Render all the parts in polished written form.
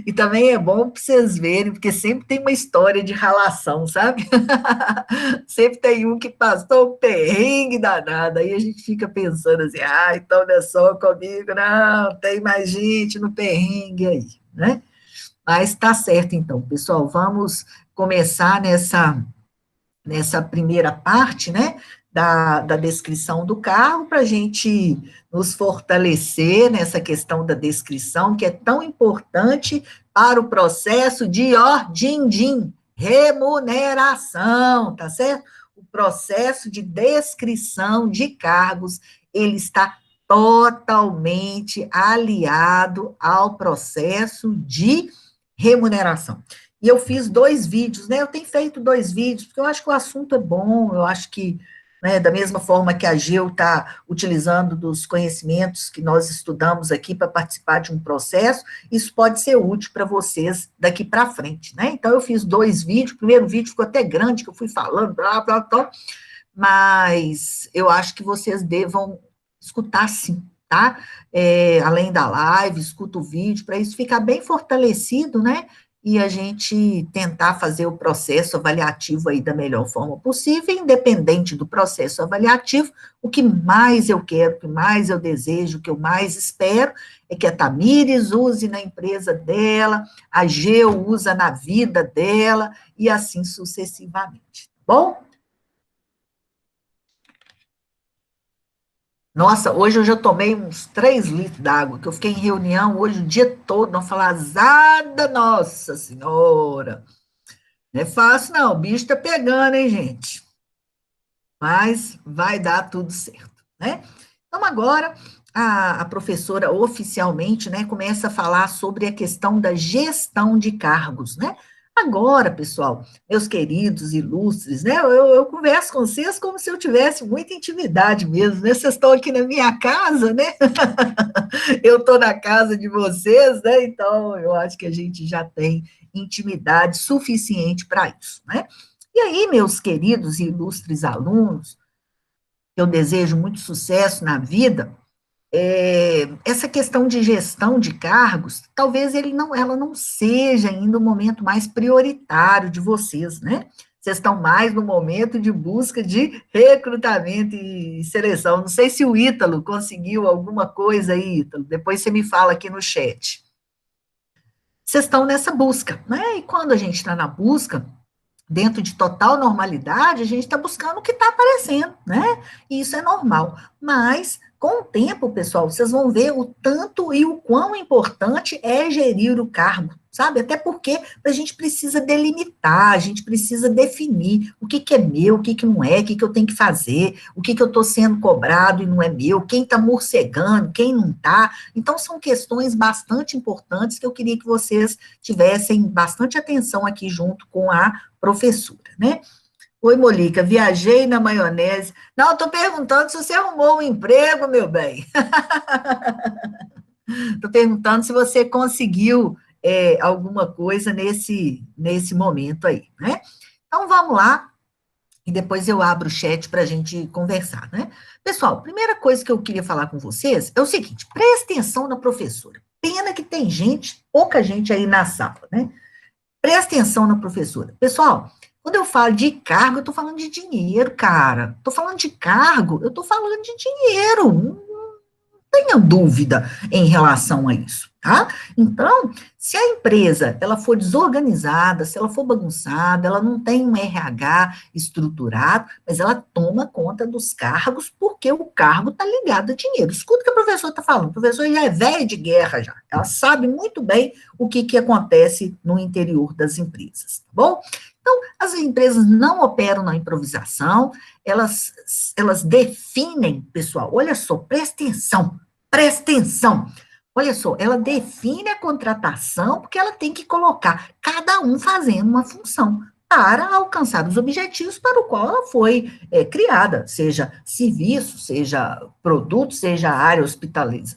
E também é bom para vocês verem, porque sempre tem uma história de ralação, sabe? Sempre tem um que passou um perrengue danado, aí a gente fica pensando assim, ah, então não é só comigo, não, tem mais gente no perrengue aí, né? Mas tá certo, então, pessoal, vamos começar nessa primeira parte, né, da descrição do carro, para a gente nos fortalecer nessa questão da descrição, que é tão importante para o processo de, ó, din-din, remuneração, tá certo? O processo de descrição de cargos, ele está totalmente aliado ao processo de remuneração. E eu fiz 2 vídeos, né? Eu tenho feito 2 vídeos, porque eu acho que o assunto é bom, eu acho que, né, da mesma forma que a Geu está utilizando dos conhecimentos que nós estudamos aqui para participar de um processo, isso pode ser útil para vocês daqui para frente, né? Então, eu fiz 2 vídeos, o primeiro vídeo ficou até grande, que eu fui falando, blá, blá, blá, mas eu acho que vocês devam escutar sim, tá? Além da live, escuta o vídeo, para isso ficar bem fortalecido, né? E a gente tentar fazer o processo avaliativo aí da melhor forma possível, independente do processo avaliativo, o que mais eu quero, o que mais eu desejo, o que eu mais espero, é que a Tamires use na empresa dela, a Geu usa na vida dela, e assim sucessivamente, tá bom? Nossa, hoje eu já tomei uns 3 litros d'água, que eu fiquei em reunião hoje o dia todo, não falazada, nossa senhora. Não é fácil, não, o bicho tá pegando, hein, gente? Mas vai dar tudo certo, né? Então, agora, a professora oficialmente, né, começa a falar sobre a questão da gestão de cargos, né? Agora, pessoal, meus queridos ilustres, né, eu converso com vocês como se eu tivesse muita intimidade mesmo, né? Vocês estão aqui na minha casa, né? Eu estou na casa de vocês, né? Então, eu acho que a gente já tem intimidade suficiente para isso, né? E aí, meus queridos e ilustres alunos, eu desejo muito sucesso na vida. Essa questão de gestão de cargos, talvez ela não seja ainda o momento mais prioritário de vocês, né? Vocês estão mais no momento de busca de recrutamento e seleção. Não sei se o Ítalo conseguiu alguma coisa aí, Ítalo. Depois você me fala aqui no chat. Vocês estão nessa busca, né? E quando a gente está na busca, dentro de total normalidade, a gente está buscando o que está aparecendo, né? E isso é normal. Mas, com o tempo, pessoal, vocês vão ver o tanto e o quão importante é gerir o cargo, sabe? Até porque a gente precisa delimitar, a gente precisa definir o que é meu, o que não é, o que eu tenho que fazer, o que eu estou sendo cobrado e não é meu, quem está morcegando, quem não está. Então, são questões bastante importantes que eu queria que vocês tivessem bastante atenção aqui junto com a professora, né? Oi, Molica, viajei na maionese. Não, estou perguntando se você arrumou um emprego, meu bem. Estou perguntando se você conseguiu alguma coisa nesse momento aí, né? Então, vamos lá, e depois eu abro o chat para a gente conversar, né? Pessoal, primeira coisa que eu queria falar com vocês é o seguinte, presta atenção na professora. Pena que tem gente, pouca gente aí na sala, né? Presta atenção na professora. Pessoal, quando eu falo de cargo, eu estou falando de dinheiro, cara. Estou falando de cargo, eu estou falando de dinheiro. Não tenha dúvida em relação a isso, tá? Então, se a empresa ela for desorganizada, se ela for bagunçada, ela não tem um RH estruturado, mas ela toma conta dos cargos porque o cargo está ligado a dinheiro. Escuta o que a professora está falando. A professora já é velha de guerra já. Ela sabe muito bem o que acontece no interior das empresas, tá bom? Então, as empresas não operam na improvisação, elas definem, pessoal, olha só, presta atenção. Olha só, ela define a contratação porque ela tem que colocar cada um fazendo uma função para alcançar os objetivos para o qual ela foi criada, seja serviço, seja produto, seja área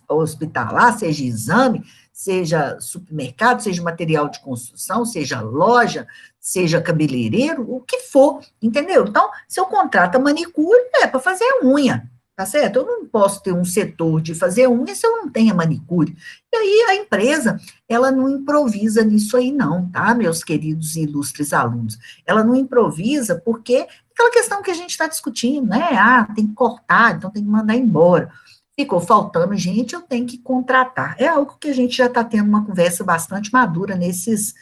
hospitalar, seja exame, seja supermercado, seja material de construção, seja loja, seja cabeleireiro, o que for, entendeu? Então, se eu contrato a manicure, é para fazer a unha, tá certo? Eu não posso ter um setor de fazer unha se eu não tenho a manicure. E aí a empresa, ela não improvisa nisso aí não, tá, meus queridos e ilustres alunos? Ela não improvisa porque aquela questão que a gente está discutindo, né? Ah, tem que cortar, então tem que mandar embora. Ficou faltando gente, eu tenho que contratar. É algo que a gente já está tendo uma conversa bastante madura nesses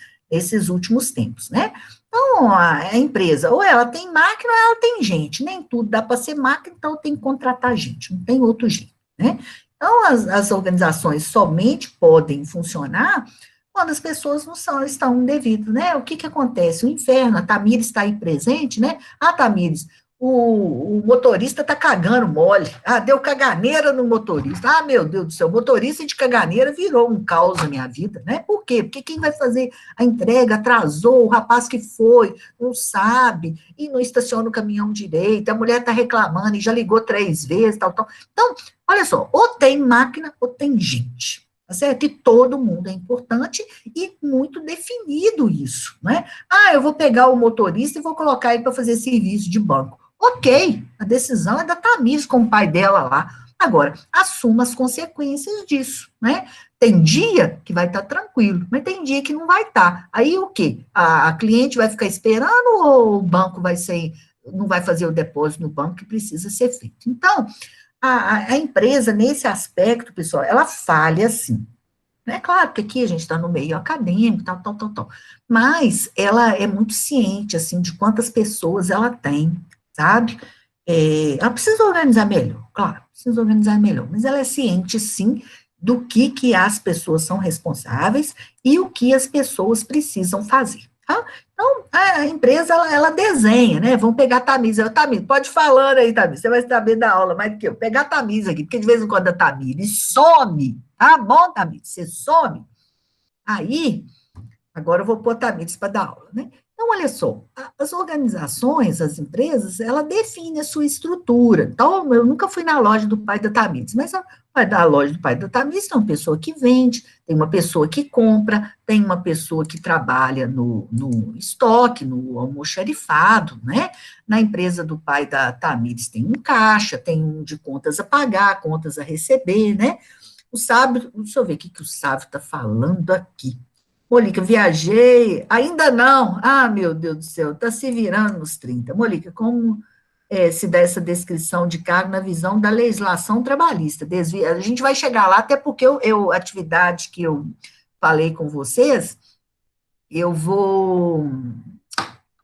últimos tempos, né? Então, a empresa, ou ela tem máquina, ou ela tem gente. Nem tudo dá para ser máquina, então tem que contratar gente, não tem outro jeito, né? Então, as organizações somente podem funcionar quando as pessoas não estão devido, né? O que acontece? O inferno, a Tamires está aí presente, né? Ah, Tamires, o motorista está cagando mole. Ah, deu caganeira no motorista. Ah, meu Deus do céu, motorista de caganeira virou um caos na minha vida, né? Por quê? Porque quem vai fazer a entrega atrasou, o rapaz que foi, não sabe, e não estaciona o caminhão direito, a mulher está reclamando e já ligou 3 vezes, tal, tal. Então, olha só, ou tem máquina ou tem gente. Tá certo? E todo mundo é importante e muito definido isso, né? Ah, eu vou pegar o motorista e vou colocar ele para fazer serviço de banco. Ok, a decisão é da Tamires com o pai dela lá. Agora, assuma as consequências disso, né? Tem dia que vai estar tranquilo, mas tem dia que não vai estar. Aí o quê? A cliente vai ficar esperando ou o banco não vai fazer o depósito no banco que precisa ser feito? Então, a empresa, nesse aspecto, pessoal, ela falha sim. É claro que aqui a gente está no meio acadêmico, tal, tal, tal, tal. Mas ela é muito ciente, assim, de quantas pessoas ela tem, sabe? Ela precisa organizar melhor, claro, precisa organizar melhor, mas ela é ciente, sim, do que as pessoas são responsáveis e o que as pessoas precisam fazer, tá? Então, a empresa, ela desenha, né? Vamos pegar a Tamires. Tamires, pode falando aí, Tamires, você vai saber da aula mais do que eu. Pegar a Tamires aqui, porque de vez em quando a Tamires some, tá bom, Tamires? Você some. Aí, agora eu vou pôr a Tamires para dar aula, né? Então, olha só, as organizações, as empresas, ela define a sua estrutura. Então, eu nunca fui na loja do pai da Tamires, mas da loja do pai da Tamires tem uma pessoa que vende, tem uma pessoa que compra, tem uma pessoa que trabalha no estoque, no almoxarifado, né? Na empresa do pai da Tamires tem um caixa, tem um de contas a pagar, contas a receber, né? O Sábio, deixa eu ver o que o Sábio está falando aqui. Molica, viajei, ainda não. Ah, meu Deus do céu, está se virando nos 30. Molica, como se dá essa descrição de cargo na visão da legislação trabalhista? A gente vai chegar lá, até porque atividade que eu falei com vocês, eu vou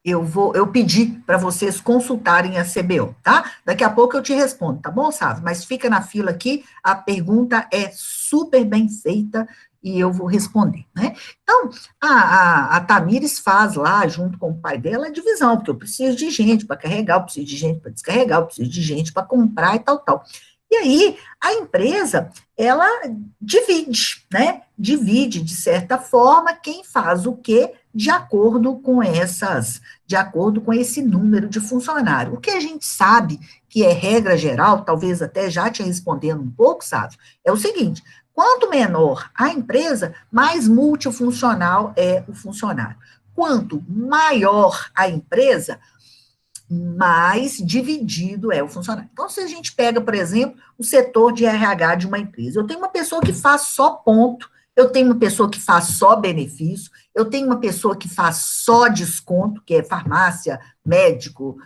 eu pedi para vocês consultarem a CBO, tá? Daqui a pouco eu te respondo, tá bom, Sávio? Mas fica na fila aqui, a pergunta é super bem feita e eu vou responder, né? Então, a Tamires faz lá, junto com o pai dela, a divisão, porque eu preciso de gente para carregar, eu preciso de gente para descarregar, eu preciso de gente para comprar e tal, tal. E aí, a empresa, ela divide, né? Divide, de certa forma, quem faz o quê de acordo com de acordo com esse número de funcionários. O que a gente sabe que é regra geral, talvez até já te respondendo um pouco, sabe, é o seguinte: quanto menor a empresa, mais multifuncional é o funcionário. Quanto maior a empresa, mais dividido é o funcionário. Então, se a gente pega, por exemplo, o setor de RH de uma empresa, eu tenho uma pessoa que faz só ponto, eu tenho uma pessoa que faz só benefício, eu tenho uma pessoa que faz só desconto, que é farmácia, médico,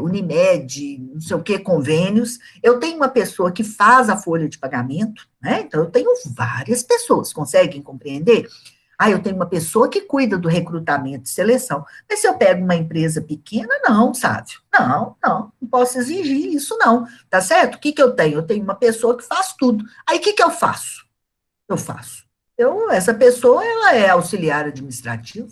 Unimed, não sei o que, convênios, eu tenho uma pessoa que faz a folha de pagamento, né? Então, eu tenho várias pessoas, conseguem compreender? Ah, eu tenho uma pessoa que cuida do recrutamento e seleção. Mas se eu pego uma empresa pequena, não, sabe? Não posso exigir isso, não. Tá certo? O que eu tenho? Eu tenho uma pessoa que faz tudo. Aí, o que eu faço? Eu faço. Essa pessoa, ela é auxiliar administrativo,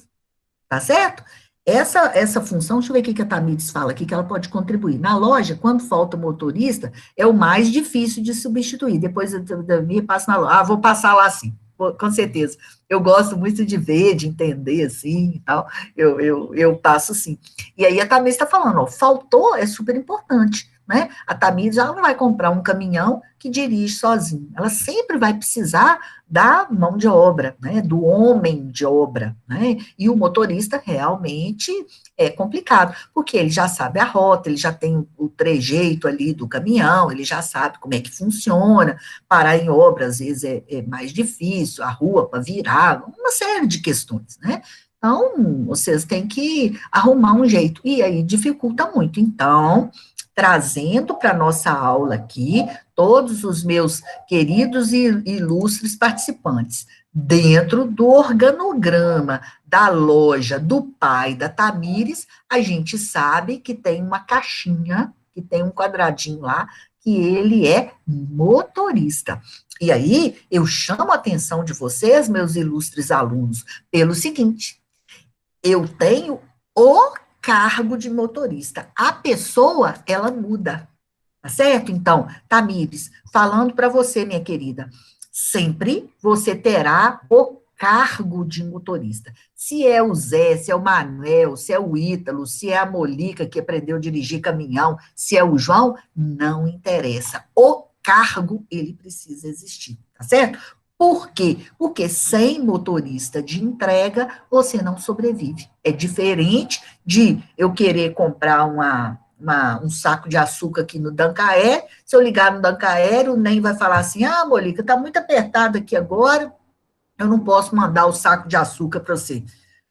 tá certo? Essa função, deixa eu ver o que a Tamires fala aqui, que ela pode contribuir. Na loja, quando falta motorista, é o mais difícil de substituir. Depois da minha passa na loja. Ah, vou passar lá sim, com certeza. Eu gosto muito de ver, de entender, assim, e tal. Eu passo sim. E aí a Tamires está falando, ó, faltou é super importante. né? A Tamires, ela não vai comprar um caminhão que dirige sozinho, ela sempre vai precisar da mão de obra, né? Do homem de obra, né? E o motorista realmente é complicado, porque ele já sabe a rota, ele já tem o trejeito ali do caminhão, ele já sabe como é que funciona, parar em obra às vezes é mais difícil, a rua para virar, uma série de questões, né? Então, vocês têm que arrumar um jeito, e aí dificulta muito. Então, trazendo para a nossa aula aqui todos os meus queridos e ilustres participantes, dentro do organograma da loja do pai da Tamires, a gente sabe que tem uma caixinha, que tem um quadradinho lá, que ele é motorista. E aí, eu chamo a atenção de vocês, meus ilustres alunos, pelo seguinte: eu tenho o cargo de motorista. A pessoa, ela muda, tá certo? Então, Tamires, falando para você, minha querida, sempre você terá o cargo de motorista. Se é o Zé, se é o Manuel, se é o Ítalo, se é a Molica que aprendeu a dirigir caminhão, se é o João, não interessa. O cargo, ele precisa existir, tá certo? Por quê? Porque sem motorista de entrega, você não sobrevive. É diferente de eu querer comprar um saco de açúcar aqui no Dancaé, se eu ligar no Dancaé, o NEM vai falar assim, ah, Molica, tá muito apertado aqui agora, eu não posso mandar o saco de açúcar para você.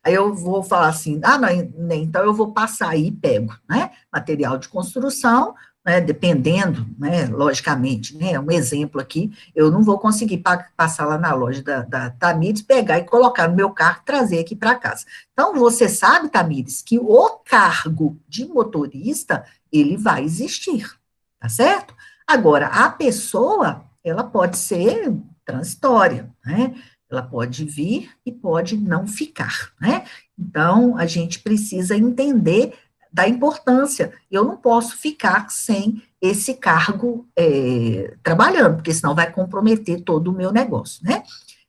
Aí eu vou falar assim, ah, não, NEM, então eu vou passar aí e pego, né? Material de construção, né, dependendo, né, logicamente, né, um exemplo aqui, eu não vou conseguir passar lá na loja da Tamires, pegar e colocar no meu carro, trazer aqui para casa. Então, você sabe, Tamires, que o cargo de motorista, ele vai existir, tá certo? Agora, a pessoa, ela pode ser transitória, né? Ela pode vir e pode não ficar, né? Então, a gente precisa entender da importância. Eu não posso ficar sem esse cargo trabalhando, porque senão vai comprometer todo o meu negócio, né?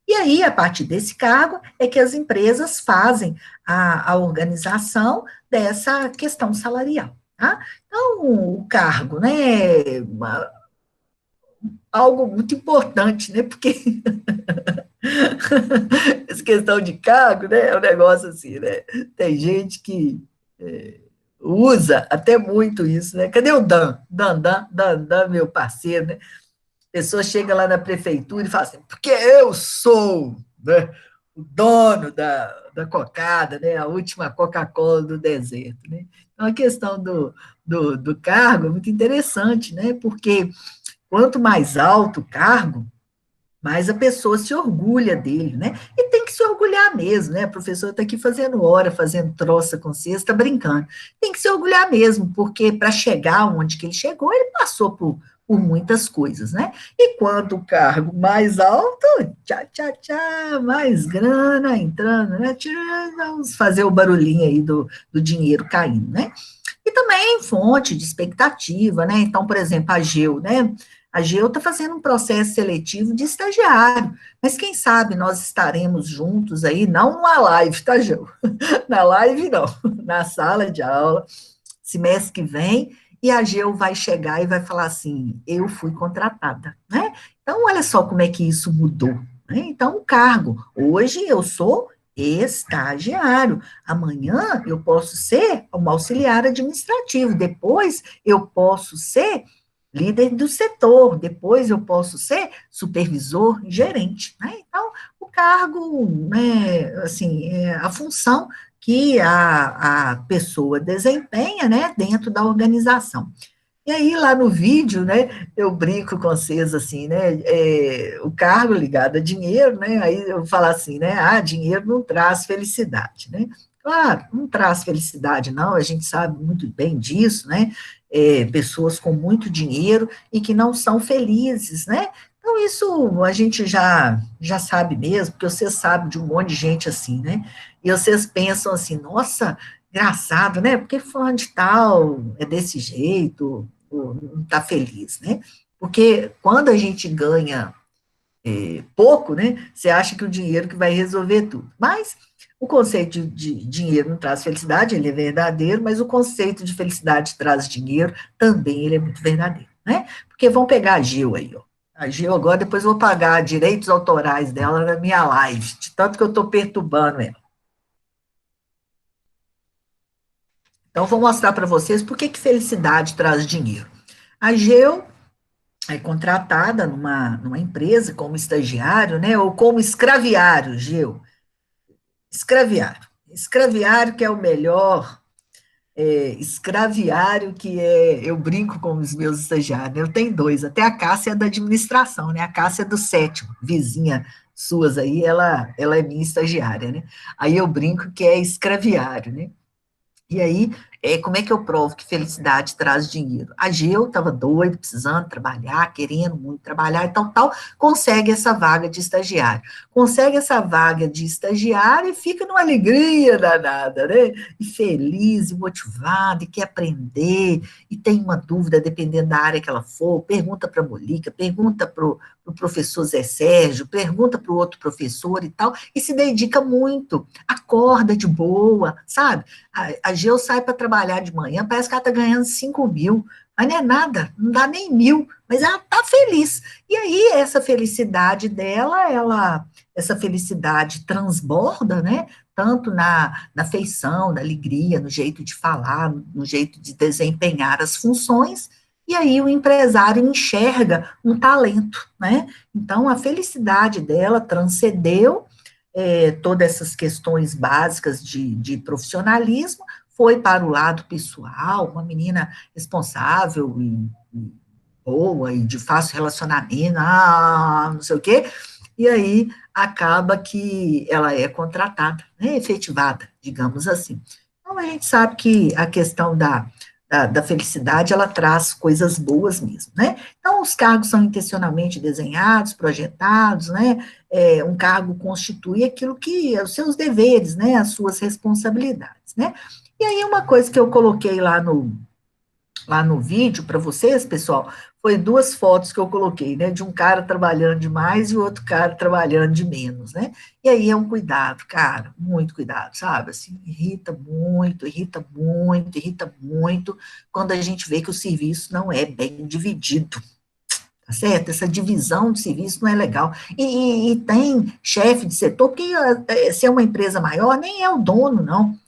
E aí, a partir desse cargo, é que as empresas fazem a organização dessa questão salarial, tá? Então, o cargo, né, algo muito importante, né, porque essa questão de cargo, né, é um negócio assim, né, tem gente que usa até muito isso, né, cadê o Dan? Dan, meu parceiro, né, a pessoa chega lá na prefeitura e fala assim, porque eu sou, né, o dono da cocada, né, a última Coca-Cola do deserto, né, então a questão do cargo é muito interessante, né, porque quanto mais alto o cargo, mais a pessoa se orgulha dele, né? E tem que se orgulhar mesmo, né? A professora está aqui fazendo hora, fazendo troça com você, está brincando. Tem que se orgulhar mesmo, porque para chegar onde que ele chegou, ele passou por muitas coisas, né? E quanto o cargo mais alto, tchá, tchá, tchá, mais grana entrando, né? Tchá, vamos fazer o barulhinho aí do dinheiro caindo, né? E também fonte de expectativa, né? Então, por exemplo, a Geu, né? A Geu está fazendo um processo seletivo de estagiário, mas quem sabe nós estaremos juntos aí, não numa live, tá, Geu? Na live, não, na sala de aula, semestre que vem, e a Geu vai chegar e vai falar assim, eu fui contratada, né? Então, olha só como é que isso mudou, né? Então, o cargo, hoje eu sou estagiário, amanhã eu posso ser um auxiliar administrativo, depois eu posso ser líder do setor, depois eu posso ser supervisor, gerente, né? Então, o cargo, né, assim, é a função que a pessoa desempenha, né, dentro da organização. E aí, lá no vídeo, né, eu brinco com vocês, assim, né, o cargo ligado a dinheiro, né, aí eu falo assim, né, dinheiro não traz felicidade, né, claro, não traz felicidade, não, a gente sabe muito bem disso, né, pessoas com muito dinheiro e que não são felizes, né, então isso a gente já sabe mesmo, porque vocês sabem de um monte de gente assim, né, e vocês pensam assim, nossa, engraçado, né? Porque fulano de tal é desse jeito, ou não está feliz, né? Porque quando a gente ganha pouco, né? Você acha que o dinheiro que vai resolver tudo. Mas o conceito de dinheiro não traz felicidade, ele é verdadeiro, mas o conceito de felicidade traz dinheiro também, ele é muito verdadeiro, né? Porque vão pegar a Gil aí, ó. A Gil agora, depois eu vou pagar direitos autorais dela na minha live, de tanto que eu estou perturbando ela. Então, vou mostrar para vocês por que que felicidade traz dinheiro. A Geu é contratada numa empresa como estagiário, né, ou como escraviário, Geu. Escraviário. Escraviário que é o melhor, escraviário que é, eu brinco com os meus estagiários, né? Eu tenho dois, até a Cássia é da administração, né? A Cássia é do sétimo, vizinha suas aí, ela é minha estagiária, né? Aí eu brinco que é escraviário, né? E aí, como é que eu provo que felicidade traz dinheiro? A Geu estava doida, precisando trabalhar, querendo muito trabalhar e tal, tal, consegue essa vaga de estagiário. Consegue essa vaga de estagiário e fica numa alegria danada, né? E feliz, e motivada, e quer aprender, e tem uma dúvida, dependendo da área que ela for, pergunta para a Molica, pergunta para o professor Zé Sérgio, pergunta para o outro professor e tal, e se dedica muito, acorda de boa, sabe? A Geu sai para trabalhar de manhã, parece que ela está ganhando 5.000, mas não é nada, não dá nem 1.000, mas ela está feliz. E aí, essa felicidade dela, essa felicidade transborda, né? Tanto na feição, na alegria, no jeito de falar, no jeito de desempenhar as funções, e aí o empresário enxerga um talento, né? Então, a felicidade dela transcendeu todas essas questões básicas de profissionalismo, foi para o lado pessoal, uma menina responsável e boa e de fácil relacionamento, não sei o quê, e aí acaba que ela é contratada, né, efetivada, digamos assim. Então, a gente sabe que a questão da felicidade, ela traz coisas boas mesmo, né? Então, os cargos são intencionalmente desenhados, projetados, né? Um cargo constitui aquilo que é os seus deveres, né? As suas responsabilidades, né? E aí, uma coisa que eu coloquei lá no vídeo para vocês, pessoal, foi duas fotos que eu coloquei, né, de um cara trabalhando demais e outro cara trabalhando de menos, né? E aí é um cuidado, cara, muito cuidado, sabe? Assim, irrita muito, irrita muito, irrita muito quando a gente vê que o serviço não é bem dividido. Tá certo? Essa divisão de serviço não é legal. E tem chefe de setor, porque se é uma empresa maior, nem é o dono, não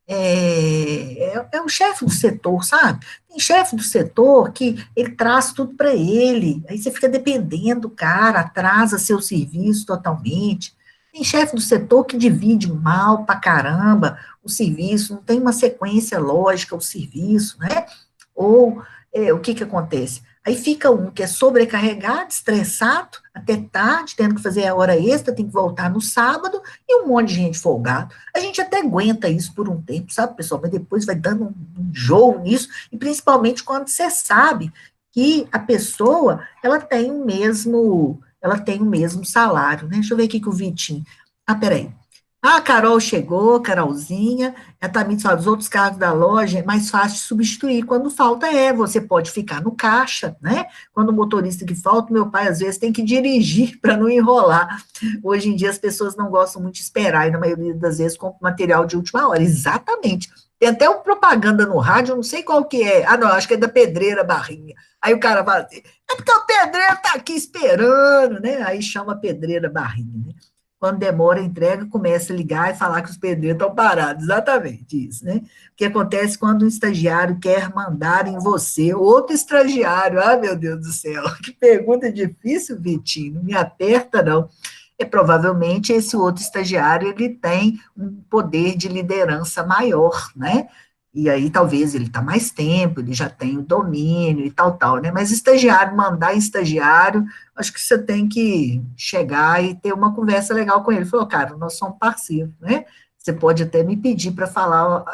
é o chefe do setor, sabe? Tem chefe do setor que ele traz tudo para ele, aí você fica dependendo do cara, atrasa seu serviço totalmente. Tem chefe do setor que divide mal pra caramba o serviço, não tem uma sequência lógica o serviço, né? Ou o que que acontece? Aí fica um que é sobrecarregado, estressado, até tarde, tendo que fazer a hora extra, tem que voltar no sábado, e um monte de gente folgado. A gente até aguenta isso por um tempo, sabe, pessoal? Mas depois vai dando um jogo nisso, e principalmente quando você sabe que a pessoa, ela tem o mesmo salário, né? Deixa eu ver aqui que o Vitinho. Ah, peraí. Ah, a Carol chegou, Carolzinha. A Tamires fala, os outros cargos da loja é mais fácil de substituir. Quando falta, você pode ficar no caixa, né? Quando o motorista que falta, meu pai às vezes tem que dirigir para não enrolar. Hoje em dia as pessoas não gostam muito de esperar, e na maioria das vezes compram material de última hora. Exatamente. Tem até uma propaganda no rádio, eu não sei qual que é. Ah, não, acho que é da Pedreira Barrinha. Aí o cara fala assim, é porque o pedreiro está aqui esperando, né? Aí chama a Pedreira Barrinha, né? Quando demora a entrega, começa a ligar e falar que os pedreiros estão parados. Exatamente isso, né? O que acontece quando um estagiário quer mandar em você, outro estagiário, ah, meu Deus do céu, que pergunta difícil, Vitinho, não me aperta, não. Provavelmente esse outro estagiário, ele tem um poder de liderança maior, né? E aí talvez ele está mais tempo, ele já tem o domínio e tal, tal, né? Mas estagiário, mandar em estagiário, acho que você tem que chegar e ter uma conversa legal com ele. Falou, cara, nós somos parceiros, né? Você pode até me pedir para falar,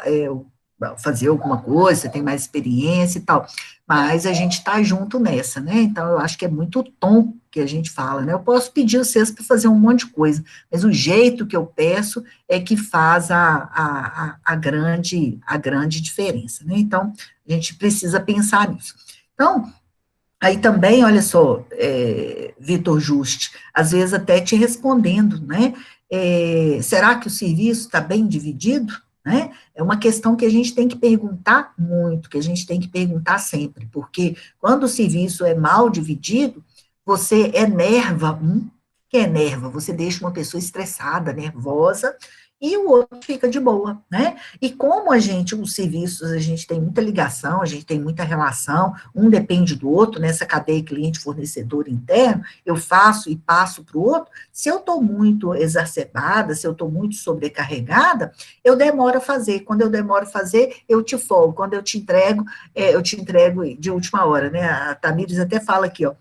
fazer alguma coisa, você tem mais experiência e tal, mas a gente está junto nessa, né? Então, eu acho que é muito o tom que a gente fala, né? Eu posso pedir vocês para fazer um monte de coisa, mas o jeito que eu peço é que faz a grande diferença, né? Então, a gente precisa pensar nisso. Então, Aí também, olha só, Vitor Juste, às vezes até te respondendo, né? Será que o serviço está bem dividido? Né? É uma questão que a gente tem que perguntar muito, que a gente tem que perguntar sempre, porque quando o serviço é mal dividido, você enerva que enerva, você deixa uma pessoa estressada, nervosa, e o outro fica de boa, né? E como a gente, os serviços, a gente tem muita ligação, a gente tem muita relação, um depende do outro, nessa cadeia cliente-fornecedor interno, eu faço e passo para o outro, se eu estou muito exacerbada, se eu estou muito sobrecarregada, eu demoro a fazer, quando eu demoro a fazer, eu te folgo, quando eu te entrego de última hora, né, a Tamires até fala aqui, ó,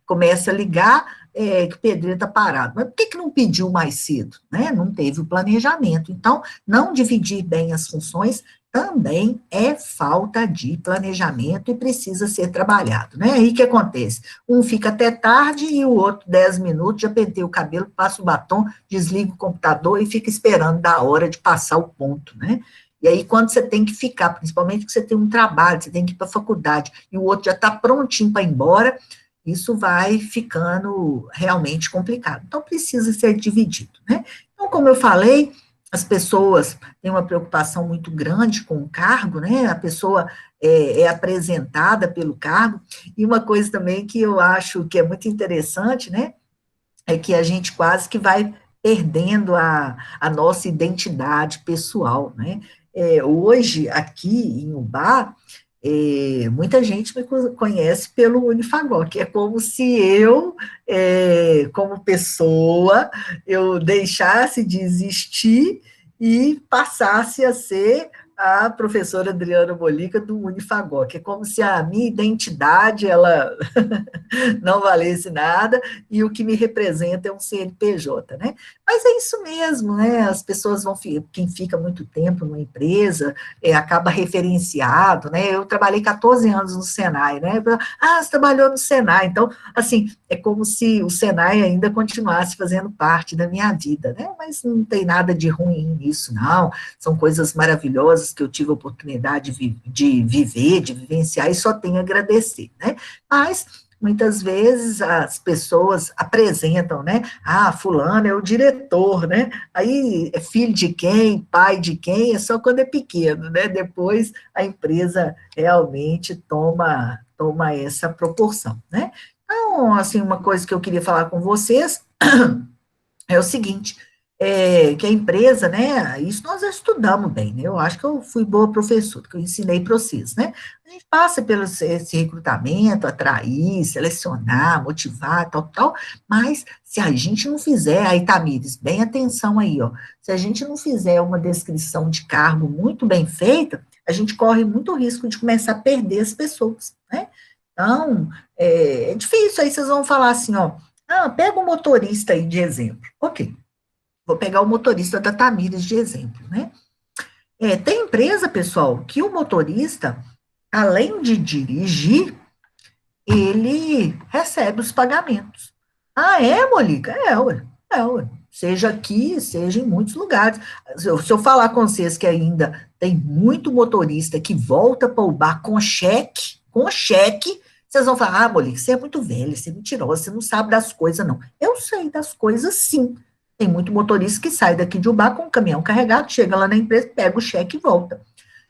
começa a ligar, que o pedreiro está parado. Mas por que não pediu mais cedo? Né? Não teve o planejamento. Então, não dividir bem as funções também é falta de planejamento e precisa ser trabalhado, né? Aí o que acontece? Um fica até tarde e o outro 10 minutos, já penteia o cabelo, passa o batom, desliga o computador e fica esperando da hora de passar o ponto, né? E aí, quando você tem que ficar, principalmente que você tem um trabalho, você tem que ir para a faculdade, e o outro já está prontinho para ir embora, isso vai ficando realmente complicado. Então, precisa ser dividido, né? Então, como eu falei, as pessoas têm uma preocupação muito grande com o cargo, né? A pessoa é apresentada pelo cargo, e uma coisa também que eu acho que é muito interessante, né? É que a gente quase que vai perdendo a nossa identidade pessoal, né? Hoje, aqui em Ubá, muita gente me conhece pelo Unifagó, que é como se eu, como pessoa, eu deixasse de existir e passasse a ser a professora Adriana Bolica do Unifagó, que é como se a minha identidade, ela não valesse nada, e o que me representa é um CNPJ, né? Mas é isso mesmo, né? As pessoas vão, quem fica muito tempo numa empresa, acaba referenciado, né? Eu trabalhei 14 anos no Senai, né? Ah, você trabalhou no Senai, então, assim, é como se o Senai ainda continuasse fazendo parte da minha vida, né? Mas não tem nada de ruim nisso, não. São coisas maravilhosas que eu tive a oportunidade de viver, de vivenciar, e só tenho a agradecer, né? Mas muitas vezes as pessoas apresentam, né? Ah, fulano é o diretor, né? Aí é filho de quem, pai de quem, é só quando é pequeno, né? Depois a empresa realmente toma essa proporção, né? Então, assim, uma coisa que eu queria falar com vocês é o seguinte, que a empresa, né, isso nós já estudamos bem, né, eu acho que eu fui boa professora, que eu ensinei para vocês, né, a gente passa pelo esse recrutamento, atrair, selecionar, motivar, tal, tal, mas se a gente não fizer, aí, Tamires, bem atenção aí, ó, se a gente não fizer uma descrição de cargo muito bem feita, a gente corre muito risco de começar a perder as pessoas, né, então, é difícil, aí vocês vão falar assim, ó, ah, pega o motorista aí de exemplo. Ok, vou pegar o motorista da Tamires de exemplo, né? Tem empresa, pessoal, que o motorista, além de dirigir, ele recebe os pagamentos. Ah, é, Molica? É, ué. É, ué. Seja aqui, seja em muitos lugares. Se eu falar com vocês que ainda tem muito motorista que volta para o bar com cheque, vocês vão falar, ah, Molica, você é muito velha, você é mentirosa, você não sabe das coisas, não. Eu sei das coisas, sim. Tem muito motorista que sai daqui de Ubá com o caminhão carregado, chega lá na empresa, pega o cheque e volta.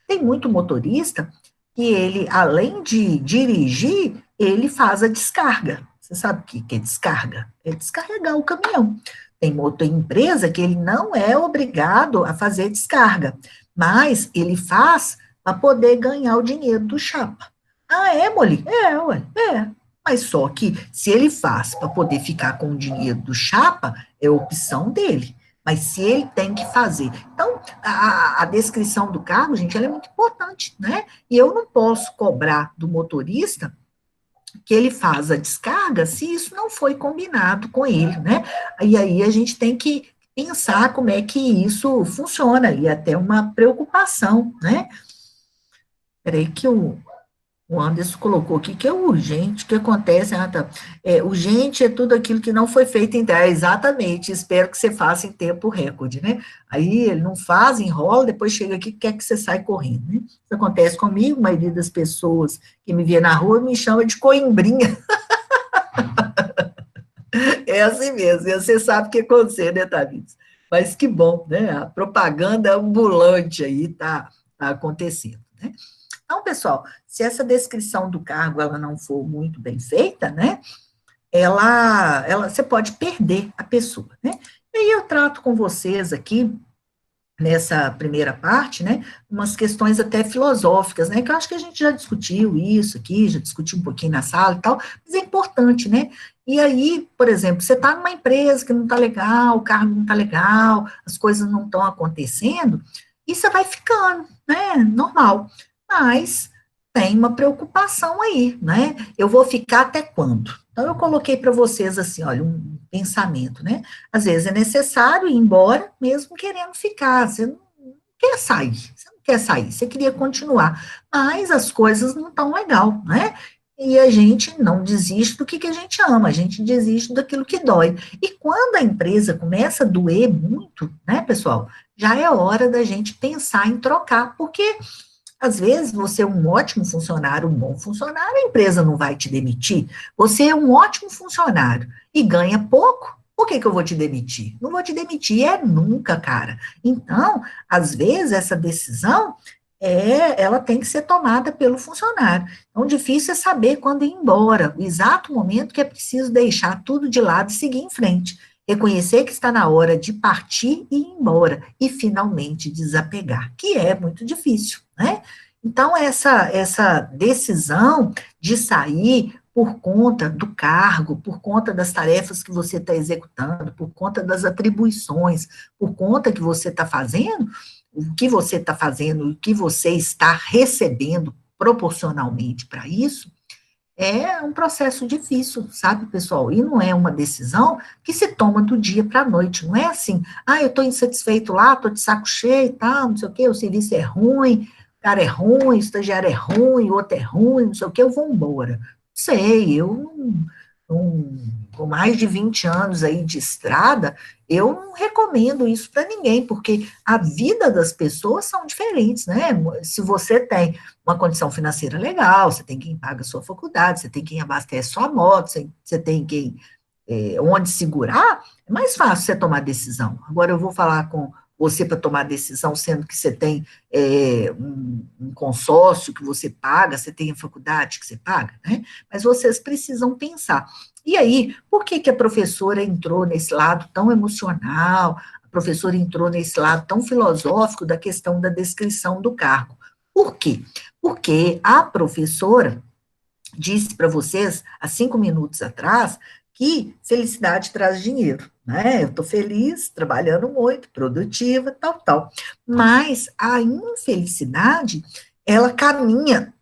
Tem muito motorista que ele, além de dirigir, ele faz a descarga. Você sabe o que é descarga? É descarregar o caminhão. Tem empresa que ele não é obrigado a fazer descarga, mas ele faz para poder ganhar o dinheiro do chapa. Ah, é, Moli? É, ué, é. Mas só que se ele faz para poder ficar com o dinheiro do chapa, é opção dele. Mas se ele tem que fazer. Então, a descrição do cargo, gente, ela é muito importante, né? E eu não posso cobrar do motorista que ele faz a descarga se isso não foi combinado com ele, né? E aí a gente tem que pensar como é que isso funciona, e até uma preocupação, né? Peraí que o O Anderson colocou aqui que é urgente, o que acontece, Renata? Urgente é tudo aquilo que não foi feito em tempo. Exatamente, espero que você faça em tempo recorde, né? Aí ele não faz, enrola, depois chega aqui e quer que você saia correndo, né? Isso acontece comigo, a maioria das pessoas que me vê na rua me chama de coimbrinha. É assim mesmo, e você sabe o que aconteceu, né, Thalys? Mas que bom, né? A propaganda ambulante aí tá acontecendo, né? Então, pessoal, se essa descrição do cargo ela não for muito bem feita, né, você pode perder a pessoa, né? E aí eu trato com vocês aqui nessa primeira parte, né, umas questões até filosóficas, né, que eu acho que a gente já discutiu isso aqui, já discutiu um pouquinho na sala e tal, mas é importante, né? E aí, por exemplo, você está numa empresa que não está legal, o cargo não está legal, as coisas não estão acontecendo, e você vai ficando, né, normal. Mas tem uma preocupação aí, né? Eu vou ficar até quando? Então, eu coloquei para vocês assim, olha, um pensamento, né? Às vezes é necessário ir embora, mesmo querendo ficar. Você não quer sair, você não quer sair, você queria continuar, mas as coisas não estão legal, né? E a gente não desiste do que a gente ama, a gente desiste daquilo que dói. E quando a empresa começa a doer muito, né, pessoal, já é hora da gente pensar em trocar, porque às vezes você é um ótimo funcionário, um bom funcionário, a empresa não vai te demitir. Você é um ótimo funcionário e ganha pouco, por que eu vou te demitir? Não vou te demitir, nunca, cara. Então, às vezes, essa decisão, ela tem que ser tomada pelo funcionário. Então, difícil é saber quando ir embora, o exato momento que é preciso deixar tudo de lado e seguir em frente. Reconhecer que está na hora de partir e ir embora, e finalmente desapegar, que é muito difícil, né? Então, essa decisão de sair por conta do cargo, por conta das tarefas que você está executando, por conta das atribuições, por conta que você está fazendo, o que você está fazendo, o que você está recebendo proporcionalmente para isso, é um processo difícil, sabe, pessoal? E não é uma decisão que se toma do dia para a noite. Não é assim, eu estou insatisfeito lá, estou de saco cheio e tal, não sei o quê, o serviço é ruim, o cara é ruim, o estagiário é ruim, o outro é ruim, não sei o quê, eu vou embora. Sei, com mais de 20 anos aí de estrada, eu não recomendo isso para ninguém, porque a vida das pessoas são diferentes, né? Se você tem uma condição financeira legal, você tem quem paga a sua faculdade, você tem quem abastece sua moto, você tem quem onde segurar, é mais fácil você tomar decisão. Agora eu vou falar com você para tomar decisão, sendo que você tem um consórcio que você paga, você tem a faculdade que você paga, né? Mas vocês precisam pensar. E aí, por que a professora entrou nesse lado tão emocional, a professora entrou nesse lado tão filosófico da questão da descrição do cargo? Por quê? Porque a professora disse para vocês, há 5 minutos atrás, que felicidade traz dinheiro, né? Eu estou feliz, trabalhando muito, produtiva, tal, tal. Mas a infelicidade, ela caminha,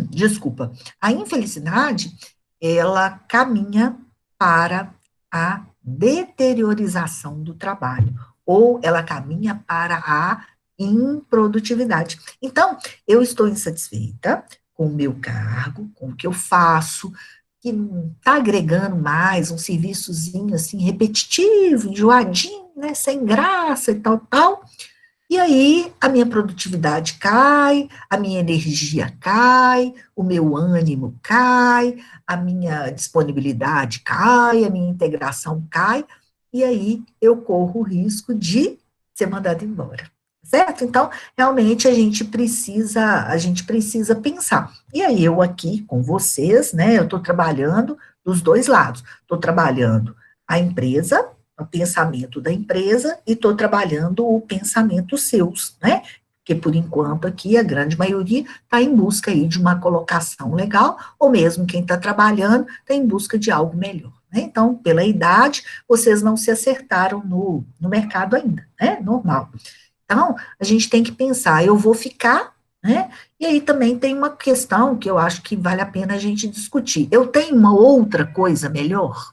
desculpa, a infelicidade, ela caminha para a deteriorização do trabalho, ou ela caminha para a improdutividade. Então, eu estou insatisfeita com o meu cargo, com o que eu faço, que não está agregando mais um serviçozinho assim repetitivo, enjoadinho, né, sem graça e tal, tal. E aí a minha produtividade cai, a minha energia cai, o meu ânimo cai, a minha disponibilidade cai, a minha integração cai, e aí eu corro o risco de ser mandado embora. Certo? Então, realmente a gente precisa pensar. E aí eu aqui com vocês, né, eu estou trabalhando dos dois lados. Estou trabalhando a empresa, o pensamento da empresa, e estou trabalhando o pensamento seus, né? Porque, por enquanto, aqui, a grande maioria está em busca aí de uma colocação legal, ou mesmo quem está trabalhando está em busca de algo melhor, né? Então, pela idade, vocês não se acertaram no mercado ainda, né? Normal. Então, a gente tem que pensar, eu vou ficar, né? E aí também tem uma questão que eu acho que vale a pena a gente discutir. Eu tenho uma outra coisa melhor?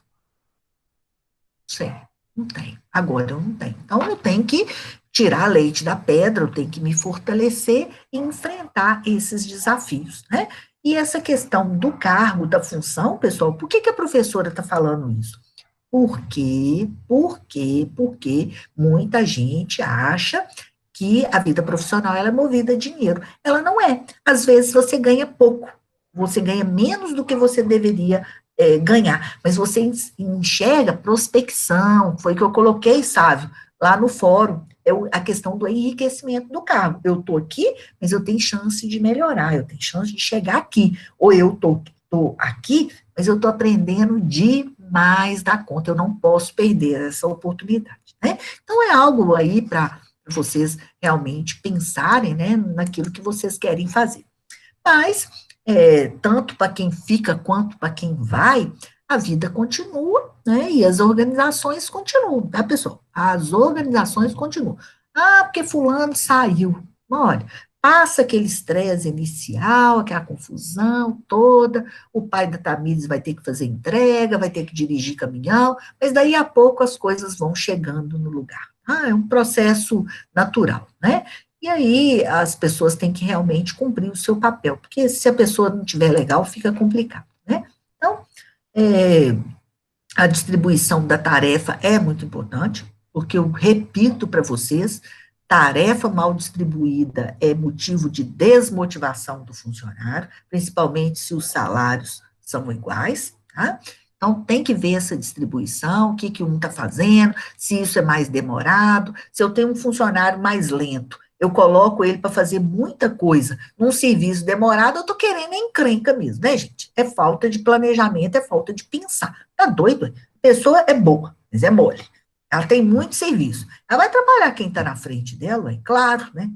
Sei, não tem. Agora eu não tenho. Então eu tenho que tirar leite da pedra, eu tenho que me fortalecer e enfrentar esses desafios, né? E essa questão do cargo, da função, pessoal, por que que a professora está falando isso? Porque muita gente acha que a vida profissional ela é movida a dinheiro. Ela não é. Às vezes você ganha pouco, você ganha menos do que você deveria ganhar, mas você enxerga prospecção, foi o que eu coloquei, Sávio, lá no fórum, a questão do enriquecimento do cargo. Eu estou aqui, mas eu tenho chance de melhorar, eu tenho chance de chegar aqui, ou eu estou aqui, mas eu estou aprendendo demais da conta, eu não posso perder essa oportunidade, né? Então, é algo aí para vocês realmente pensarem, né, naquilo que vocês querem fazer. Mas, tanto para quem fica quanto para quem vai, a vida continua, né, e as organizações continuam, tá, pessoal? As organizações continuam. Ah, porque fulano saiu. Olha, passa aquele estresse inicial, aquela confusão toda, o pai da Tamires vai ter que fazer entrega, vai ter que dirigir caminhão, mas daí a pouco as coisas vão chegando no lugar. Ah, é um processo natural, né? E aí as pessoas têm que realmente cumprir o seu papel, porque se a pessoa não tiver legal, fica complicado, né? Então, é, a distribuição da tarefa é muito importante, porque eu repito para vocês, tarefa mal distribuída é motivo de desmotivação do funcionário, principalmente se os salários são iguais, tá? Então, tem que ver essa distribuição, o que, que um está fazendo, se isso é mais demorado, se eu tenho um funcionário mais lento, eu coloco ele para fazer muita coisa num serviço demorado, eu estou querendo encrenca mesmo, né, gente? É falta de planejamento, é falta de pensar. Tá doido? A pessoa é boa, mas é mole. Ela tem muito serviço. Ela vai trabalhar quem está na frente dela, é claro, né?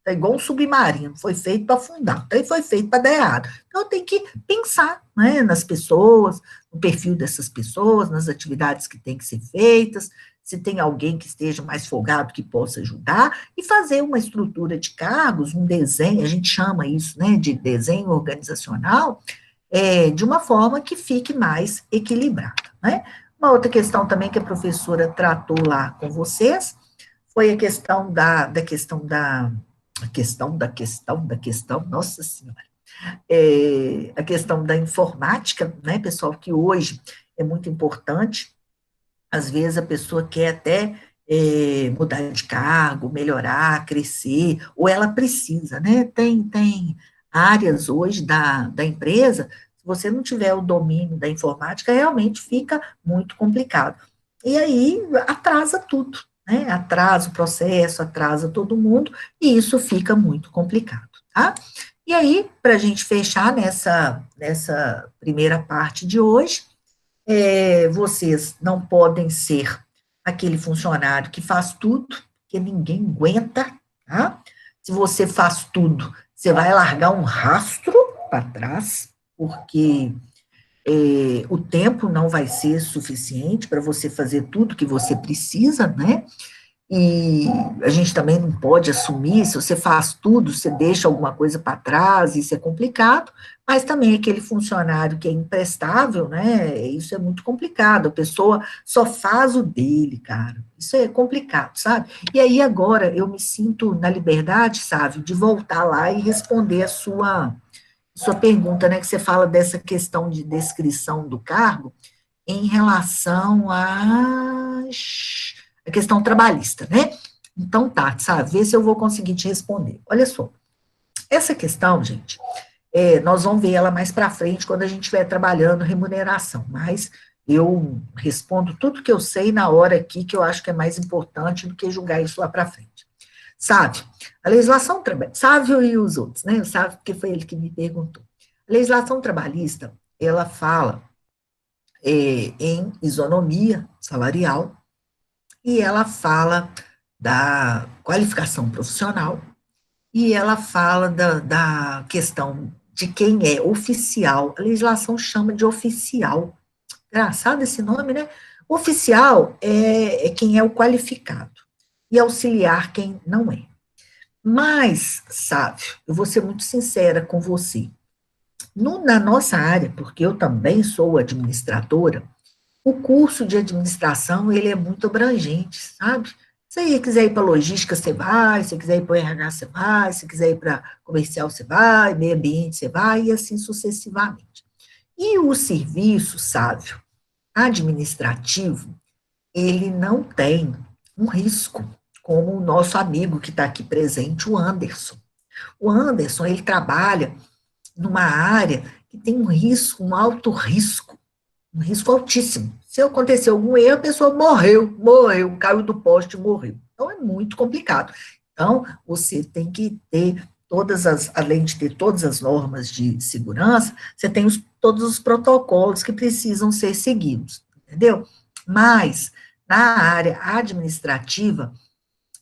Tá igual um submarino, foi feito para afundar, então foi feito para dar errado. Então eu tenho que pensar, né, nas pessoas, no perfil dessas pessoas, nas atividades que têm que ser feitas, se tem alguém que esteja mais folgado que possa ajudar, e fazer uma estrutura de cargos, um desenho, a gente chama isso, né, de desenho organizacional, de uma forma que fique mais equilibrada, né? Uma outra questão também que a professora tratou lá com vocês foi a questão nossa senhora, a questão da informática, né, pessoal, que hoje é muito importante, às vezes a pessoa quer até mudar de cargo, melhorar, crescer, ou ela precisa, né? Tem áreas hoje da empresa, se você não tiver o domínio da informática, realmente fica muito complicado. E aí atrasa tudo, né? Atrasa o processo, atrasa todo mundo, e isso fica muito complicado, tá? E aí, para a gente fechar nessa primeira parte de hoje, vocês não podem ser aquele funcionário que faz tudo, que ninguém aguenta, tá? Se você faz tudo, você vai largar um rastro para trás, porque o tempo não vai ser suficiente para você fazer tudo que você precisa, né? E a gente também não pode assumir, se você faz tudo, você deixa alguma coisa para trás, isso é complicado, mas também aquele funcionário que é imprestável, né, isso é muito complicado, a pessoa só faz o dele, cara, isso é complicado, sabe? E aí agora eu me sinto na liberdade, sabe, de voltar lá e responder a sua pergunta, né, que você fala dessa questão de descrição do cargo, em relação à questão trabalhista, né? Então tá, sabe, vê se eu vou conseguir te responder. Olha só, essa questão, gente, nós vamos ver ela mais para frente quando a gente estiver trabalhando remuneração, mas eu respondo tudo que eu sei na hora aqui, que eu acho que é mais importante do que julgar isso lá para frente. Sabe, a legislação trabalhista, Sávio e os outros, né? Sabe, porque foi ele que me perguntou. A legislação trabalhista, ela fala em isonomia salarial, e ela fala da qualificação profissional, e ela fala da questão de quem é oficial. A legislação chama de oficial. Engraçado esse nome, né? Oficial é quem é o qualificado, e auxiliar quem não é. Mas, sabe, eu vou ser muito sincera com você. Na nossa área, porque eu também sou administradora, o curso de administração, ele é muito abrangente, sabe? Se quiser ir para logística, você vai, se quiser ir para o RH, você vai, se quiser ir para comercial, você vai, meio ambiente, você vai, e assim sucessivamente. E o serviço, Sávio, administrativo, ele não tem um risco, como o nosso amigo que está aqui presente, o Anderson. O Anderson, ele trabalha numa área que tem um risco, um alto risco, um risco altíssimo. Se acontecer algum erro, a pessoa morreu, caiu do poste e morreu. Então, é muito complicado. Então, você tem que ter além de ter todas as normas de segurança, você tem todos os protocolos que precisam ser seguidos, entendeu? Mas, na área administrativa,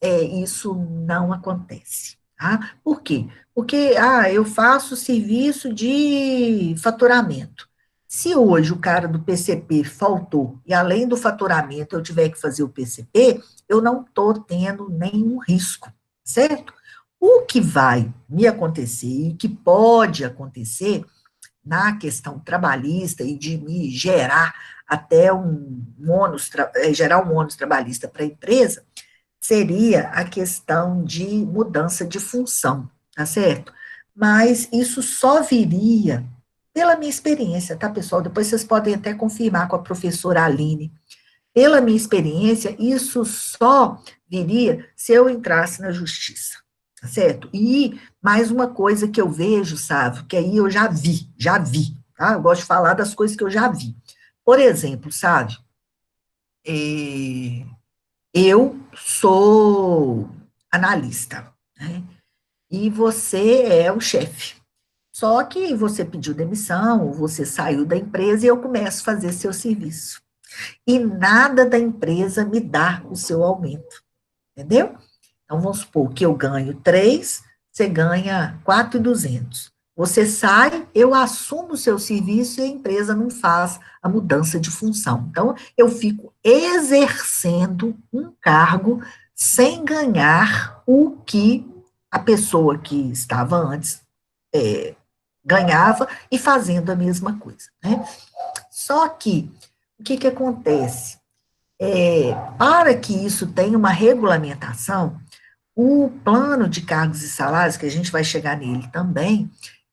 isso não acontece, tá? Por quê? Porque, eu faço serviço de faturamento. Se hoje o cara do PCP faltou e além do faturamento eu tiver que fazer o PCP, eu não estou tendo nenhum risco, certo? O que vai me acontecer e que pode acontecer na questão trabalhista e de me gerar até gerar um ônus trabalhista para a empresa, seria a questão de mudança de função, tá certo? Mas isso só viria pela minha experiência, tá, pessoal? Depois vocês podem até confirmar com a professora Aline. Pela minha experiência, isso só viria se eu entrasse na justiça, tá certo? E mais uma coisa que eu vejo, sabe, que aí eu já vi, tá? Eu gosto de falar das coisas que eu já vi. Por exemplo, sabe, eh, eu sou analista, né? E você é o chefe. Só que você pediu demissão, você saiu da empresa e eu começo a fazer seu serviço. E nada da empresa me dá o seu aumento, entendeu? Então, vamos supor que eu ganho 3, você ganha 4.200. Você sai, eu assumo o seu serviço e a empresa não faz a mudança de função. Então, eu fico exercendo um cargo sem ganhar o que a pessoa que estava antes ganhava e fazendo a mesma coisa, né? Só que, o que que acontece? Para que isso tenha uma regulamentação, o plano de cargos e salários, que a gente vai chegar nele também,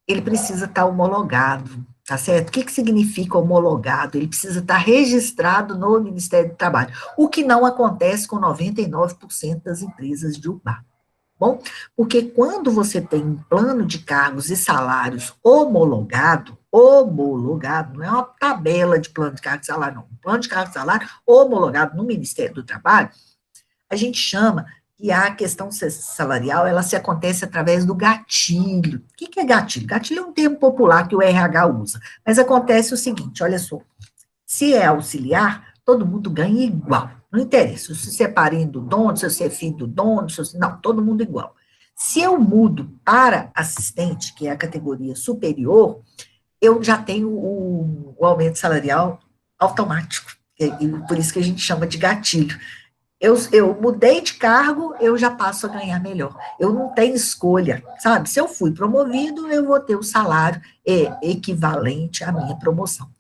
ele precisa estar homologado, tá certo? O que que significa homologado? Ele precisa estar registrado no Ministério do Trabalho, o que não acontece com 99% das empresas de UBA. Bom, porque quando você tem um plano de cargos e salários homologado, não é uma tabela de plano de cargos e salário, não, um plano de cargos e salário homologado no Ministério do Trabalho, a gente chama que a questão salarial, ela se acontece através do gatilho. O que é gatilho? Gatilho é um termo popular que o RH usa, mas acontece o seguinte, olha só, se é auxiliar, todo mundo ganha igual. Não interessa se você é parente do dono, se você é filho do dono, não, todo mundo igual. Se eu mudo para assistente, que é a categoria superior, eu já tenho o aumento salarial automático. E por isso que a gente chama de gatilho. Eu mudei de cargo, eu já passo a ganhar melhor. Eu não tenho escolha, sabe? Se eu fui promovido, eu vou ter o salário equivalente à minha promoção.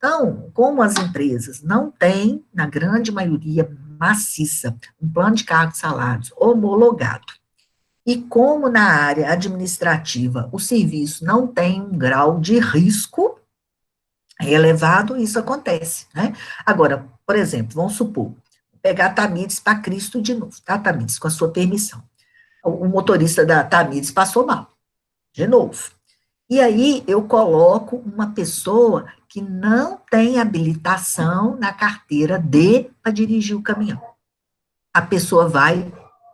Então, como as empresas não têm, na grande maioria maciça, um plano de cargos e salários homologado, e como na área administrativa o serviço não tem um grau de risco elevado, isso acontece, né? Agora, por exemplo, vamos supor, pegar a Tamires para Cristo de novo, tá, Tamires, com a sua permissão. O motorista da Tamires passou mal, de novo. E aí eu coloco uma pessoa que não tem habilitação na carteira D para dirigir o caminhão. A pessoa vai,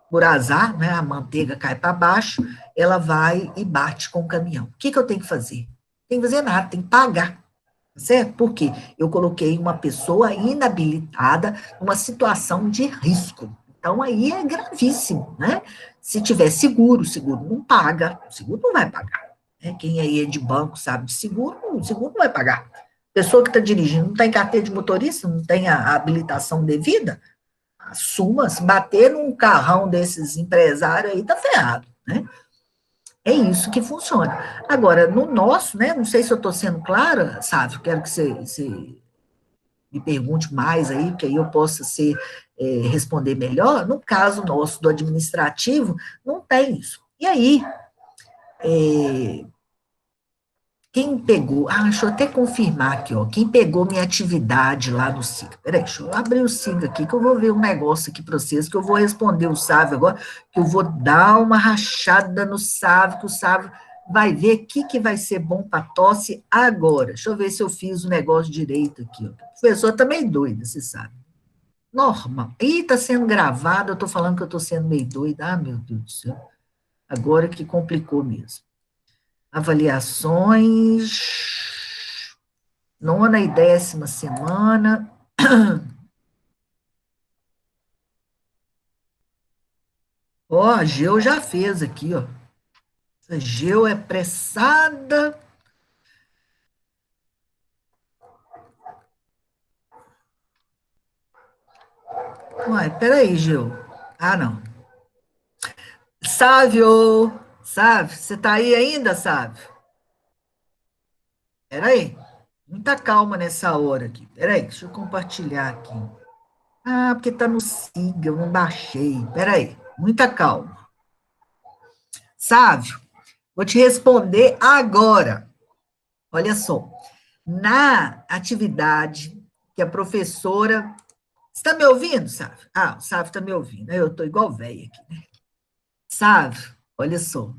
por azar, né, a manteiga cai para baixo, ela vai e bate com o caminhão. O que eu tenho que fazer? Não tem que fazer nada, tem que pagar. Certo? Porque eu coloquei uma pessoa inabilitada numa situação de risco. Então, aí é gravíssimo, né? Se tiver seguro, o seguro não paga, o seguro não vai pagar. Né? Quem aí é de banco sabe de seguro, o seguro não vai pagar. Pessoa que está dirigindo não tem carteira de motorista, não tem a habilitação devida, assuma, se bater num carrão desses empresários aí, tá ferrado, né? É isso que funciona. Agora, no nosso, né, não sei se eu estou sendo clara, sabe, quero que você me pergunte mais aí, que aí eu possa ser responder melhor. No caso nosso do administrativo, não tem isso. E aí, quem pegou, deixa eu até confirmar aqui, ó, quem pegou minha atividade lá no SIGA, peraí, deixa eu abrir o SIGA aqui, que eu vou ver um negócio aqui para vocês, que eu vou responder o Sávio agora, que eu vou dar uma rachada no Sávio, que o Sávio vai ver o que vai ser bom para tosse agora. Deixa eu ver se eu fiz o negócio direito aqui, ó. O professor tá meio doido, você sabe. Normal. Ih, tá sendo gravado, eu tô falando que eu tô sendo meio doida. Meu Deus do céu. Agora que complicou mesmo. Avaliações, nona e 10ª semana. Ó, a Geu já fez aqui, ó. A Geu é pressada. Uai, peraí, Geu. Não. Sávio, Sávio, você tá aí ainda, Sávio? Peraí. Muita calma nessa hora aqui. Peraí, deixa eu compartilhar aqui. Porque tá no Siga, eu não baixei. Peraí, muita calma. Sávio, vou te responder agora. Olha só, na atividade que a professora... Você está me ouvindo, Sávio? O Sávio está me ouvindo. Eu estou igual velha aqui, né? Sávio, olha só,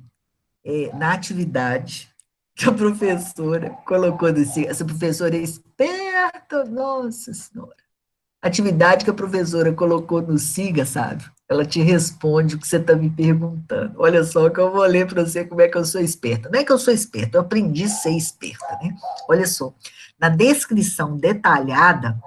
na atividade que a professora colocou assim, essa professora é esperta, nossa senhora. Atividade que a professora colocou no SIGA, sabe? Ela te responde o que você está me perguntando. Olha só que eu vou ler para você como é que eu sou esperta. Não é que eu sou esperta, eu aprendi a ser esperta, né? Olha só, na descrição detalhada,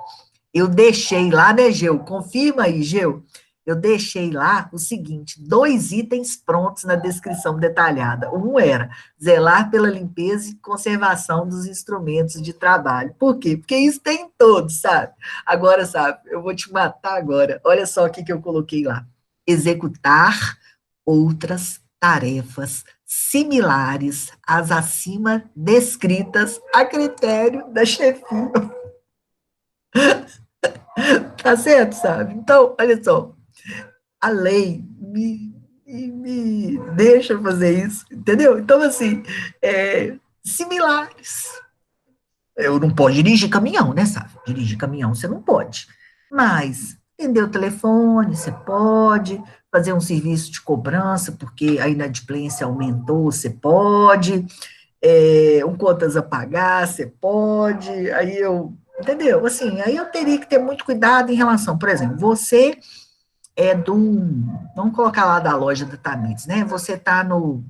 eu deixei lá, né, Geu? Confirma aí, Geu. Eu deixei lá o seguinte, 2 itens prontos na descrição detalhada. Um era zelar pela limpeza e conservação dos instrumentos de trabalho. Por quê? Porque isso tem em todos, sabe? Agora, sabe, eu vou te matar agora. Olha só o que eu coloquei lá. Executar outras tarefas similares às acima descritas a critério da chefia. Tá certo, sabe? Então, olha só, a lei me deixa fazer isso, entendeu? Então, assim, similares. Eu não posso dirigir caminhão, né, sabe? Dirigir caminhão você não pode. Mas atender o telefone, você pode. Fazer um serviço de cobrança, porque a inadimplência aumentou, você pode. Um contas a pagar, você pode. Aí eu, entendeu? Assim, aí eu teria que ter muito cuidado em relação, por exemplo, você vamos colocar lá da loja da Tamires, né? Você está no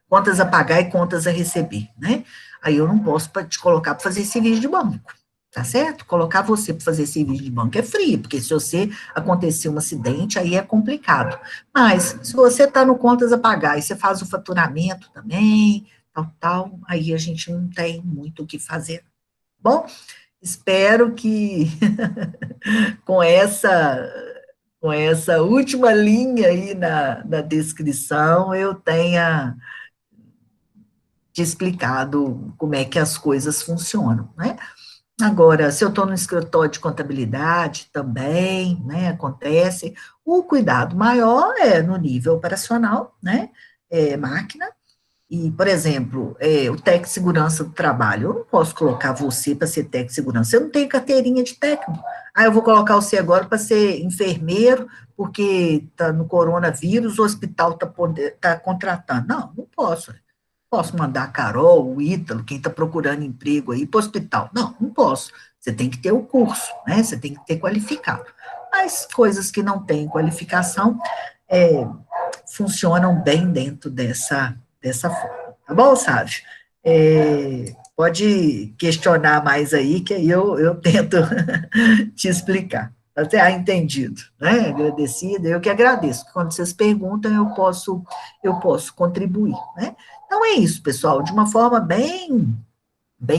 contas a pagar e contas a receber, né? Aí eu não posso te colocar para fazer serviço de banco, tá certo? Colocar você para fazer serviço de banco é frio, porque se você acontecer um acidente, aí é complicado. Mas se você está no contas a pagar e você faz o faturamento também, tal, aí a gente não tem muito o que fazer. Bom, espero que com essa última linha aí na descrição, eu tenha te explicado como é que as coisas funcionam, né? Agora, se eu estou no escritório de contabilidade também, né, acontece, o cuidado maior é no nível operacional, né, máquina, e, por exemplo, o técnico de segurança do trabalho, eu não posso colocar você para ser técnico de segurança, você não tem carteirinha de técnico. Eu vou colocar você agora para ser enfermeiro, porque está no coronavírus, o hospital está contratando. Não, não posso. Posso mandar a Carol, o Ítalo, quem está procurando emprego aí para o hospital. Não, não posso. Você tem que ter o curso, né? Você tem que ter qualificado. Mas coisas que não têm qualificação funcionam bem dentro dessa forma. Tá bom, Sávio? Pode questionar mais aí, que aí eu tento te explicar. Até entendido, né? Agradecida, eu que agradeço. Quando vocês perguntam, eu posso contribuir, né? Então é isso, pessoal, de uma forma bem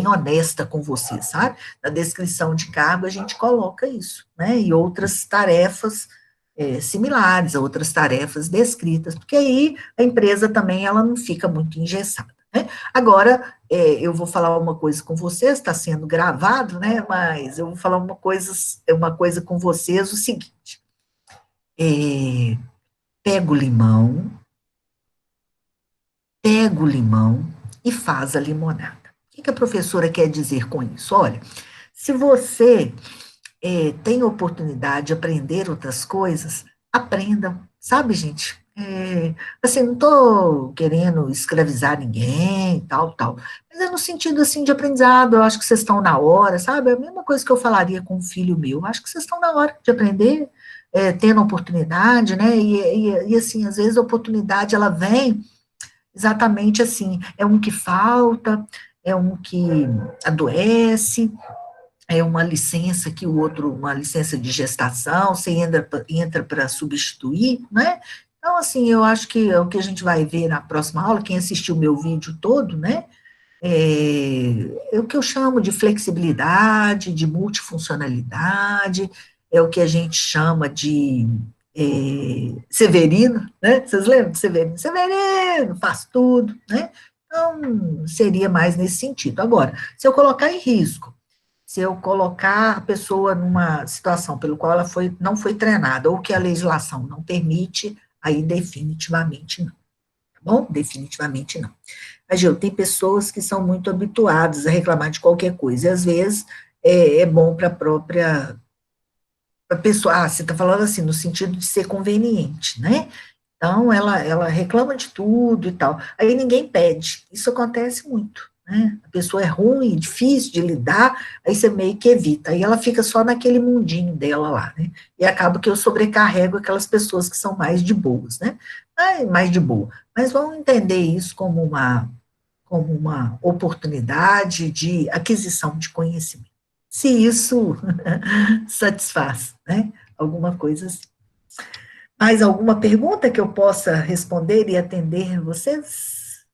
honesta com você, sabe? Na descrição de cargo a gente coloca isso, né? E outras tarefas similares, a outras tarefas descritas, porque aí a empresa também ela não fica muito engessada, né? Agora, eu vou falar uma coisa com vocês, está sendo gravado, né? Mas eu vou falar uma coisa com vocês, o seguinte: é, pega o limão, pega o limão e faz a limonada. O que a professora quer dizer com isso? Olha, se você tem oportunidade de aprender outras coisas, aprendam, sabe, gente? Assim, não estou querendo escravizar ninguém, tal, tal, mas é no sentido, assim, de aprendizado, eu acho que vocês estão na hora, sabe? É a mesma coisa que eu falaria com um filho meu, acho que vocês estão na hora de aprender, tendo oportunidade, né? E, assim, às vezes a oportunidade, ela vem exatamente assim, é um que falta, é um que adoece, é uma licença que o outro, uma licença de gestação, você entra para substituir, né? Então, assim, eu acho que é o que a gente vai ver na próxima aula, quem assistiu o meu vídeo todo, né? É o que eu chamo de flexibilidade, de multifuncionalidade, é o que a gente chama de Severino, né? Vocês lembram de Severino? Severino, faz tudo, né? Então, seria mais nesse sentido. Agora, se eu colocar em risco, se eu colocar a pessoa numa situação pelo qual ela não foi treinada, ou que a legislação não permite, aí definitivamente não, tá bom? Definitivamente não. Mas, Gil, tem pessoas que são muito habituadas a reclamar de qualquer coisa, e às vezes é bom para a própria pra pessoa, você está falando assim, no sentido de ser conveniente, né? Então, ela reclama de tudo e tal. Aí ninguém pede. Isso acontece muito, né? A pessoa é ruim, difícil de lidar, aí você meio que evita. Aí ela fica só naquele mundinho dela lá, né? E acaba que eu sobrecarrego aquelas pessoas que são mais de boas, né? Mais de boa. Mas vamos entender isso como uma oportunidade de aquisição de conhecimento. Se isso satisfaz, né? Alguma coisa assim. Mais alguma pergunta que eu possa responder e atender vocês?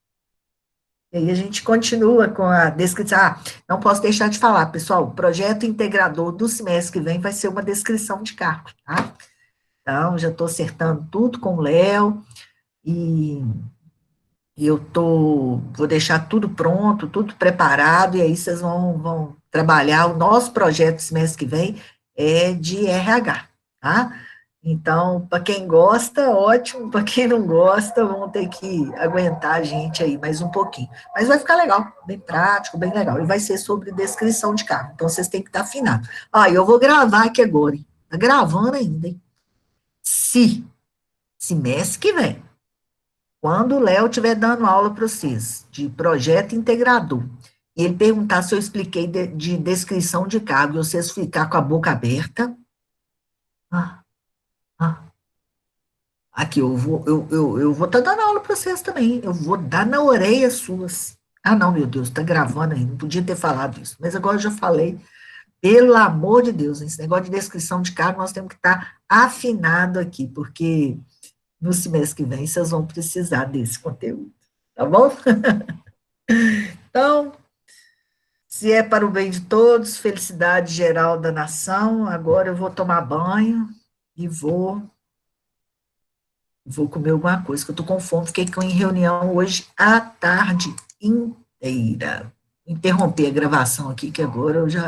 E aí a gente continua com a descrição. Não posso deixar de falar, pessoal, o projeto integrador do semestre que vem vai ser uma descrição de cargo, tá? Então, já estou acertando tudo com o Léo, e vou deixar tudo pronto, tudo preparado, e aí vocês vão trabalhar. O nosso projeto semestre que vem é de RH, tá? Então, para quem gosta, ótimo, para quem não gosta, vão ter que aguentar a gente aí mais um pouquinho. Mas vai ficar legal, bem prático, bem legal. E vai ser sobre descrição de carro, então vocês têm que estar afinados. Eu vou gravar aqui agora, hein? Tá gravando ainda, hein? Se, semestre que vem, quando o Léo estiver dando aula para vocês de projeto integrador, e ele perguntar se eu expliquei de descrição de cargo, e vocês ficar com a boca aberta, ah, ah, aqui eu vou estar dando aula para vocês também, eu vou dar na orelha suas. Não, meu Deus, está gravando aí, não podia ter falado isso, mas agora eu já falei, pelo amor de Deus, esse negócio de descrição de cargo, nós temos que estar afinado aqui, porque no semestre que vem vocês vão precisar desse conteúdo, tá bom? Então, se é para o bem de todos, felicidade geral da nação, agora eu vou tomar banho e vou comer alguma coisa, que eu estou com fome, fiquei em reunião hoje à tarde inteira. Interrompi a gravação aqui, que agora eu já